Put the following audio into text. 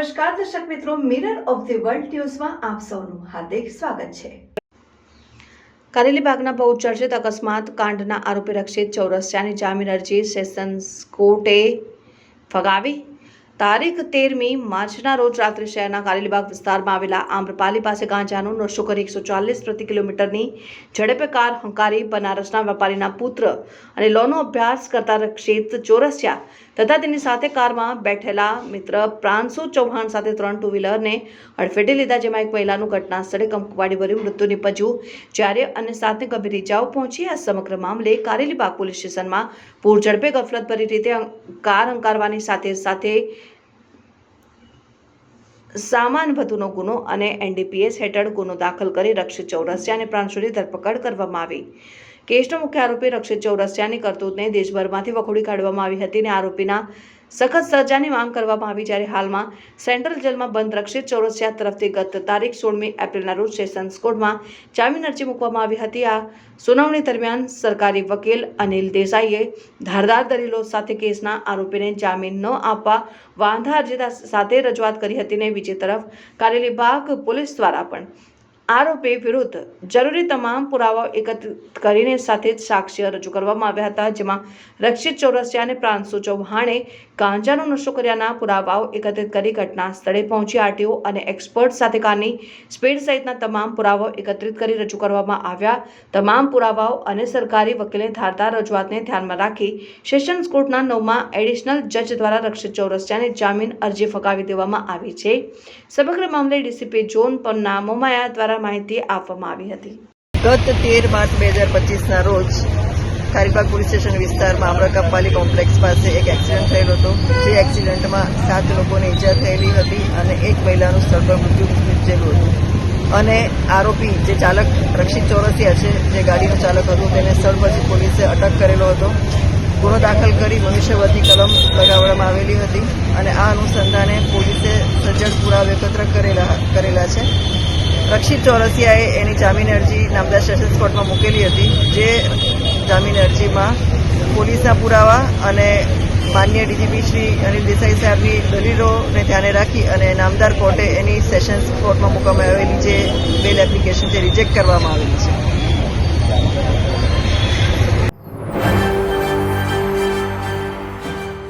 નમસ્કાર દર્શક મિત્રો, મિરર ઓફ ધી વર્લ્ડ ન્યૂઝમાં આપ સૌનું હાર્દિક સ્વાગત છે। કારેલીબાગના બહુચર્ચિત અકસ્માત કાંડના આરોપી રક્ષિત ચૌરસિયાની જામીન અરજી સેશન્સ કોર્ટે ફગાવી। તારીખ 13મી માર્ચના રોજ રાત્રે શહેરના કારેલીબાગ વિસ્તારમાં આવેલા આમ્રપાલી પાસે ગાંજાનો નશો કરી 140 પ્રતિ કિલોમીટરની ઝડપે કાર હંકારી બનારસના વેપારીના પુત્ર અને લોનો અભ્યાસ કરતા રક્ષિત ચોરસિયા તથા તેની સાથે કારમાં બેઠેલા મિત્ર પ્રાંશુ ચૌહાણ સાથે 3 ટુ વ્હીલરને અડફેટે લીધા, જેમાં એક મહિલાનું ઘટના સ્થળે કંકુવાડીભર્યું મૃત્યુ નીપજ્યું, જ્યારે અન્ય 7ને ગંભીર ઇજાઓ પહોંચી। આ સમગ્ર મામલે કારેલીબાગ પોલીસ સ્ટેશનમાં પૂરઝડપે ગફલતભરી રીતે કાર હંકારવાની સાથે સામાન વધુનો ગુનો અને NDPS હેઠળ ગુનો દાખલ કરી રક્ષિત ચૌરસિયા અને પ્રાંશુની ધરપકડ કરવામાં આવી। કેસનો મુખ્ય આરોપી રક્ષિત ચૌરસિયાની કરતૂતને દેશભરમાંથી વખોડી કાઢવામાં આવી હતી અને આરોપીના સખત સજાની માંગ કરવામાં આવી, જ્યારે હાલમાં સેન્ટ્રલ જેલમાં બંધ રક્ષિત ચૌરસિયા તરફથી ગત તારીખ 16મી એપ્રિલના રોજ સેશન્સ કોર્ટમાં જામીન અરજી મૂકવામાં આવી હતી। આ સુનાવણી દરમિયાન સરકારી વકીલ અનિલ દેસાઈએ ધારદાર દલીલો સાથે કેસના આરોપીને જામીન ન આપવા વાંધા અરજી સાથે રજૂઆત કરી હતી ને બીજી તરફ કારેલીબાગ પોલીસ દ્વારા પણ આરોપી વિરુદ્ધ જરૂરી તમામ પુરાવાઓ એકત્રિત કરીને સાથે જ સાક્ષ્ય રજૂ કરવામાં આવ્યા હતા, જેમાં રક્ષિત ચૌરસિયા અને પ્રાંશુ ચૌહાણે ગાંજાનો નશો કર્યાના પુરાવાઓ એકત્રિત કરી ઘટના સ્થળે પહોંચી આરટીઓ અને એક્સપર્ટ સાથે કારની સ્પીડ સહિતના તમામ પુરાવાઓ એકત્રિત કરી રજૂ કરવામાં આવ્યા। તમામ પુરાવાઓ અને સરકારી વકીલે ધારદાર રજૂઆતને ધ્યાનમાં રાખી સેશન્સ કોર્ટના 9મા એડિશનલ જજ દ્વારા રક્ષિત ચૌરસિયાની જામીન અરજી ફગાવી દેવામાં આવી છે। સમગ્ર મામલે ડીસીપી ઝોન પન્ના મોમાયા દ્વારા માહિતી આપવામાં આવી હતી। ગત 13 માર્ચ 2025ના રોજ કારેલીબાગ પોલીસ સ્ટેશન વિસ્તારમાં આમ્રપાલી કોમ્પ્લેક્સ પાસે એક એક્સિડન્ટ થયેલો હતો, જે એક્સિડન્ટમાં 7 લોકોને ઈજા થયેલી હતી અને એક મહિલાનું સ્થળ પર મૃત્યુ નીપજેલું હતું અને આરોપી જે ચાલક રક્ષિત ચૌરસિયા છે, જે ગાડીનો ચાલક હતો, તેને સ્થળ પરથી પોલીસે અટક કરેલો હતો। ગુનો દાખલ કરી મનુષ્યવધની કલમ લગાવવામાં આવેલી હતી અને આ અનુસંધાને પોલીસે સજ્જડ પુરાવા એકત્ર કરેલા છે। રક્ષિત ચૌરસિયાએ એની જામીન અરજી નામદાર સેશન્સ કોર્ટમાં મૂકેલી હતી, જે જામીન અરજીમાં પોલીસના પુરાવા અને માન્ય ડીજીપી શ્રી અનિલ દેસાઈ સાહેબની દલીલોને ધ્યાને રાખી અને નામદાર કોર્ટે એની સેશન્સ કોર્ટમાં મૂકવામાં આવેલી જે બેલ એપ્લિકેશન છે રિજેક્ટ કરવામાં આવેલી છે।